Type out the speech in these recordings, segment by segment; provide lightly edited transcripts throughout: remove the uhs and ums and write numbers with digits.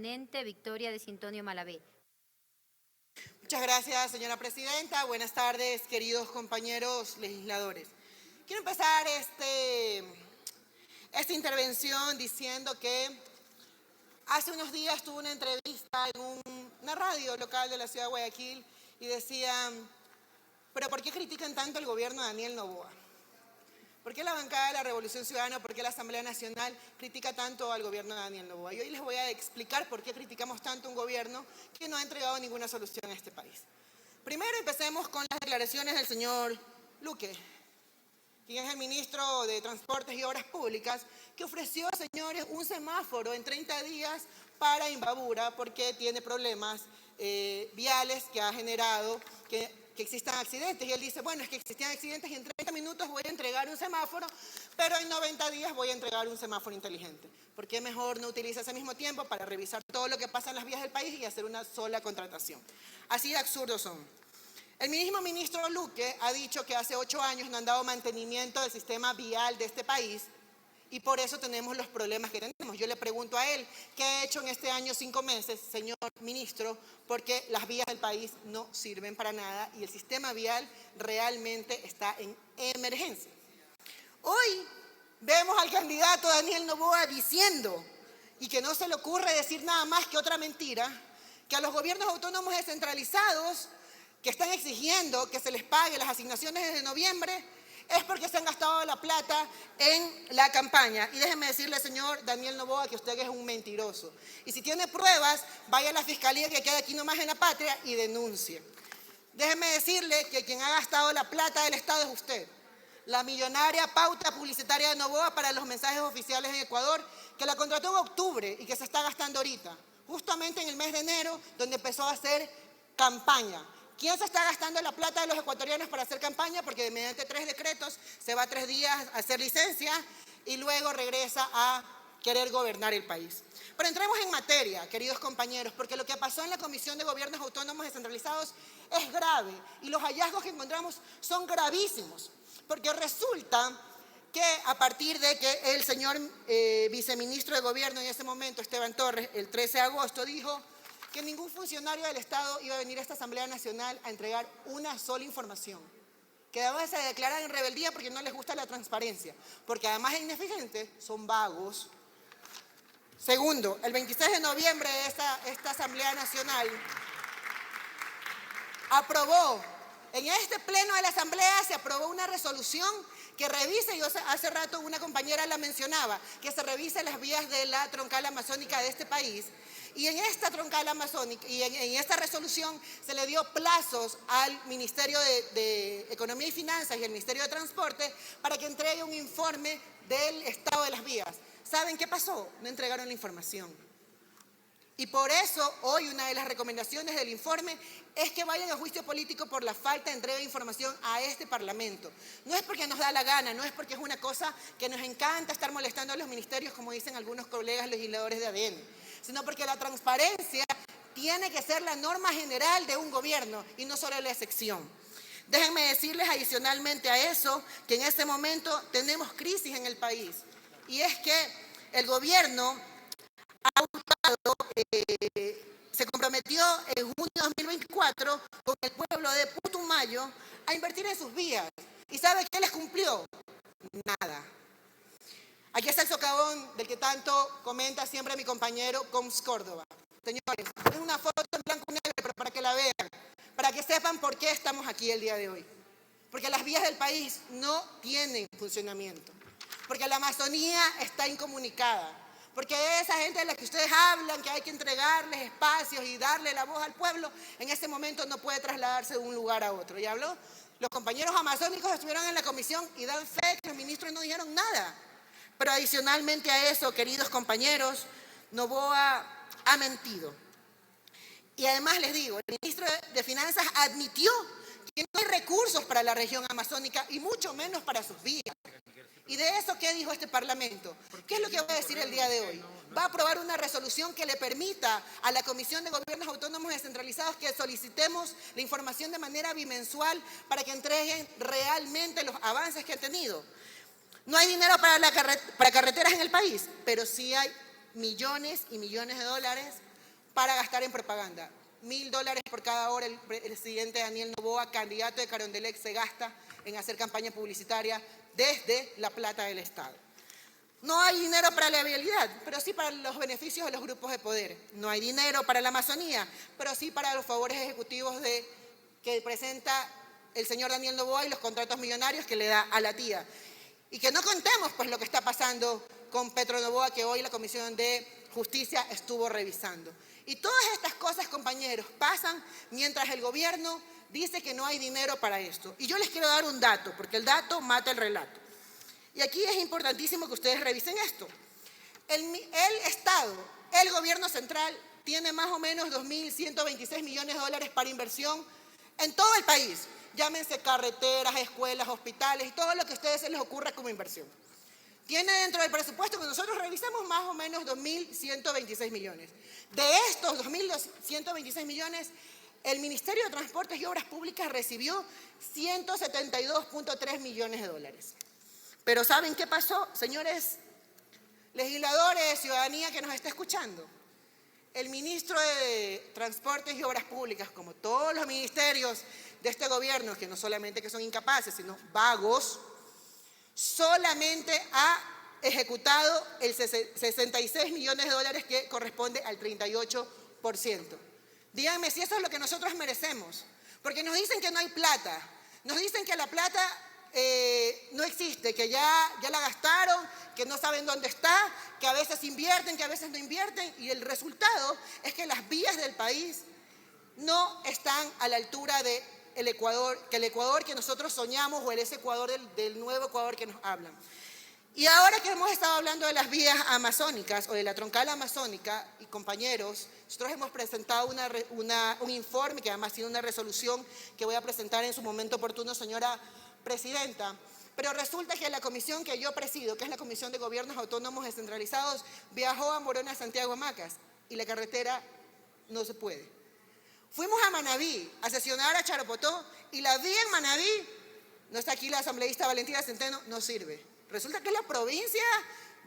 ponente Victoria de Sintonio Malavé. Muchas gracias, señora presidenta. Buenas tardes, queridos compañeros legisladores. Quiero empezar esta intervención diciendo que hace unos días tuve una entrevista en una radio local de la ciudad de Guayaquil y decían, ¿pero por qué critican tanto el gobierno de Daniel Noboa? ¿Por qué la bancada de la Revolución Ciudadana, por qué la Asamblea Nacional critica tanto al gobierno de Daniel Noboa? Y hoy les voy a explicar por qué criticamos tanto a un gobierno que no ha entregado ninguna solución a este país. Primero empecemos con las declaraciones del señor Luque, quien es el ministro de Transportes y Obras Públicas, que ofreció, señores, un semáforo en 30 días para Imbabura porque tiene problemas viales que ha generado que existan accidentes. Y él dice, bueno, es que existían accidentes y en 30 minutos voy a entregar un semáforo, pero en 90 días voy a entregar un semáforo inteligente. ¿Por qué mejor no utiliza ese mismo tiempo para revisar todo lo que pasa en las vías del país y hacer una sola contratación? Así de absurdos son. El mismo ministro Luque ha dicho que hace 8 años no han dado mantenimiento del sistema vial de este país y por eso tenemos los problemas que tenemos. Yo le pregunto a él, ¿qué ha hecho en este año 5 meses, señor ministro? Porque las vías del país no sirven para nada y el sistema vial realmente está en emergencia. Hoy vemos al candidato Daniel Noboa diciendo, y que no se le ocurre decir nada más que otra mentira, que a los gobiernos autónomos descentralizados que están exigiendo que se les pague las asignaciones desde noviembre, es porque se han gastado la plata en la campaña. Y déjeme decirle, señor Daniel Noboa, que usted es un mentiroso. Y si tiene pruebas, vaya a la fiscalía que queda aquí nomás en La Patria y denuncie. Déjeme decirle que quien ha gastado la plata del Estado es usted. La millonaria pauta publicitaria de Noboa para los mensajes oficiales en Ecuador, que la contrató en octubre y que se está gastando ahorita, justamente en el mes de enero, donde empezó a hacer campaña. ¿Quién se está gastando la plata de los ecuatorianos para hacer campaña? Porque mediante 3 decretos se va 3 días a hacer licencia y luego regresa a querer gobernar el país. Pero entremos en materia, queridos compañeros, porque lo que pasó en la Comisión de Gobiernos Autónomos Descentralizados es grave y los hallazgos que encontramos son gravísimos. Porque resulta que a partir de que el señor viceministro de Gobierno en ese momento, Esteban Torres, el 13 de agosto dijo que ningún funcionario del Estado iba a venir a esta Asamblea Nacional a entregar una sola información. Que además se declaran en rebeldía porque no les gusta la transparencia, porque además de ineficientes, son vagos. Segundo, el 26 de noviembre de esta Asamblea Nacional aprobó, en este pleno de la Asamblea se aprobó una resolución que revise, yo hace rato una compañera la mencionaba, que se revise las vías de la troncal amazónica de este país. Y en esta troncal amazónica y en esta resolución se le dio plazos al Ministerio de Economía y Finanzas y al Ministerio de Transporte para que entregue un informe del estado de las vías. ¿Saben qué pasó? No entregaron la información. Y por eso hoy una de las recomendaciones del informe es que vayan a juicio político por la falta de entrega de información a este Parlamento. No es porque nos da la gana, no es porque es una cosa que nos encanta estar molestando a los ministerios, como dicen algunos colegas legisladores de ADN, sino porque la transparencia tiene que ser la norma general de un gobierno y no solo la excepción. Déjenme decirles adicionalmente a eso que en este momento tenemos crisis en el país y es que el gobierno se comprometió en junio de 2024 con el pueblo de Putumayo a invertir en sus vías. ¿Y sabe qué les cumplió? Nada. Aquí está el socavón del que tanto comenta siempre mi compañero Coms Córdoba. Señores, es una foto en blanco y negro, pero para que la vean, para que sepan por qué estamos aquí el día de hoy. Porque las vías del país no tienen funcionamiento. Porque la Amazonía está incomunicada. Porque esa gente de la que ustedes hablan, que hay que entregarles espacios y darle la voz al pueblo, en este momento no puede trasladarse de un lugar a otro. ¿Ya habló? Los compañeros amazónicos estuvieron en la comisión y dan fe que los ministros no dijeron nada. Pero adicionalmente a eso, queridos compañeros, Noboa ha mentido. Y además les digo, el ministro de Finanzas admitió que no hay recursos para la región amazónica y mucho menos para sus vías. ¿Y de eso qué dijo este Parlamento? ¿Qué es lo que va a decir el día de hoy? Va a aprobar una resolución que le permita a la Comisión de Gobiernos Autónomos Descentralizados que solicitemos la información de manera bimensual para que entreguen realmente los avances que han tenido. No hay dinero para carreteras en el país, pero sí hay millones y millones de dólares para gastar en propaganda. $1.000 por cada hora el presidente Daniel Noboa, candidato de Carondelet, se gasta en hacer campaña publicitaria desde la plata del Estado. No hay dinero para la vialidad, pero sí para los beneficios de los grupos de poder. No hay dinero para la Amazonía, pero sí para los favores ejecutivos que presenta el señor Daniel Noboa y los contratos millonarios que le da a la tía. Y que no contemos pues lo que está pasando con Petro Noboa, que hoy la Comisión de Justicia estuvo revisando. Y todas estas cosas, compañeros, pasan mientras el gobierno dice que no hay dinero para esto. Y yo les quiero dar un dato, porque el dato mata el relato. Y aquí es importantísimo que ustedes revisen esto. El Estado, el gobierno central, tiene más o menos 2.126 millones de dólares para inversión en todo el país. Llámense carreteras, escuelas, hospitales y todo lo que a ustedes se les ocurra como inversión. Tiene dentro del presupuesto que nosotros revisamos más o menos 2.126 millones. De estos 2.126 millones, el Ministerio de Transportes y Obras Públicas recibió 172.3 millones de dólares. Pero ¿saben qué pasó, señores legisladores, ciudadanía que nos está escuchando? El ministro de Transportes y Obras Públicas, como todos los ministerios de este gobierno, que no solamente que son incapaces, sino vagos, solamente ha ejecutado el 66 millones de dólares que corresponde al 38%. Díganme si eso es lo que nosotros merecemos, porque nos dicen que no hay plata, nos dicen que la plata no existe, que ya la gastaron, que no saben dónde está, que a veces invierten, que a veces no invierten, y el resultado es que las vías del país no están a la altura del Ecuador, que el Ecuador que nosotros soñamos o ese Ecuador del nuevo Ecuador que nos hablan. Y ahora que hemos estado hablando de las vías amazónicas o de la troncal amazónica, y compañeros, nosotros hemos presentado un informe que además tiene una resolución que voy a presentar en su momento oportuno, señora presidenta, pero resulta que la comisión que yo presido, que es la Comisión de Gobiernos Autónomos Descentralizados, viajó a Morona, Santiago, Macas, y la carretera no se puede. Fuimos a Manabí a sesionar a Charopotó, y la vía en Manabí, no está aquí la asambleísta Valentina Centeno, no sirve. Resulta que es la provincia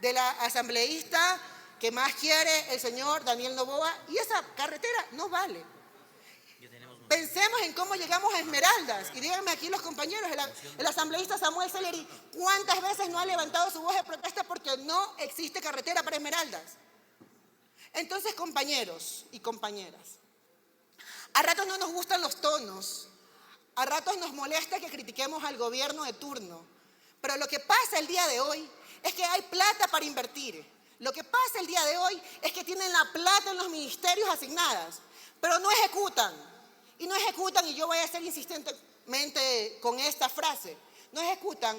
de la asambleísta que más quiere el señor Daniel Noboa, y esa carretera no vale. Pensemos en cómo llegamos a Esmeraldas. Y díganme aquí los compañeros, el asambleísta Samuel Celeri, ¿cuántas veces no ha levantado su voz de protesta porque no existe carretera para Esmeraldas? Entonces, compañeros y compañeras, a ratos no nos gustan los tonos, a ratos nos molesta que critiquemos al gobierno de turno, pero lo que pasa el día de hoy es que hay plata para invertir. Lo que pasa el día de hoy es que tienen la plata en los ministerios asignadas, pero no ejecutan. Y no ejecutan, y yo voy a ser insistentemente con esta frase, no ejecutan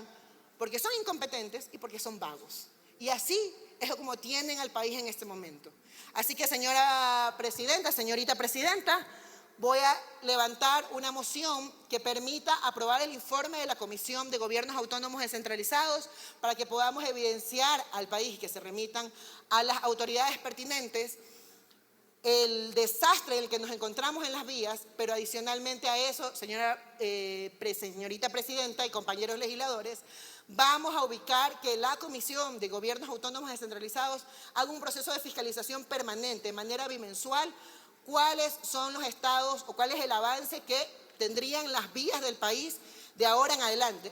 porque son incompetentes y porque son vagos. Y así es como tienen al país en este momento. Así que, señora presidenta, señorita presidenta, voy a levantar una moción que permita aprobar el informe de la Comisión de Gobiernos Autónomos Descentralizados para que podamos evidenciar al país y que se remitan a las autoridades pertinentes el desastre en el que nos encontramos en las vías, pero adicionalmente a eso, señorita presidenta y compañeros legisladores, vamos a ubicar que la Comisión de Gobiernos Autónomos Descentralizados haga un proceso de fiscalización permanente, de manera bimensual, cuáles son los estados o cuál es el avance que tendrían las vías del país de ahora en adelante.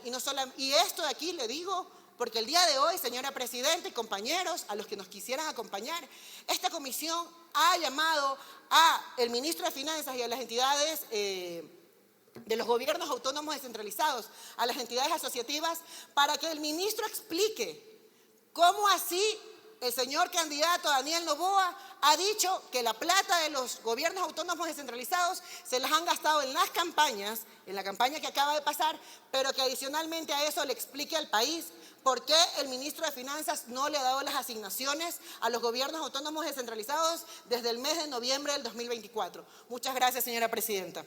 Y esto de aquí le digo porque el día de hoy, señora presidenta y compañeros, a los que nos quisieran acompañar, esta comisión ha llamado al ministro de Finanzas y a las entidades de los gobiernos autónomos descentralizados, a las entidades asociativas, para que el ministro explique cómo así el señor candidato Daniel Noboa ha dicho que la plata de los gobiernos autónomos descentralizados se las han gastado en las campañas, en la campaña que acaba de pasar, pero que adicionalmente a eso le explique al país por qué el ministro de Finanzas no le ha dado las asignaciones a los gobiernos autónomos descentralizados desde el mes de noviembre del 2024. Muchas gracias, señora presidenta.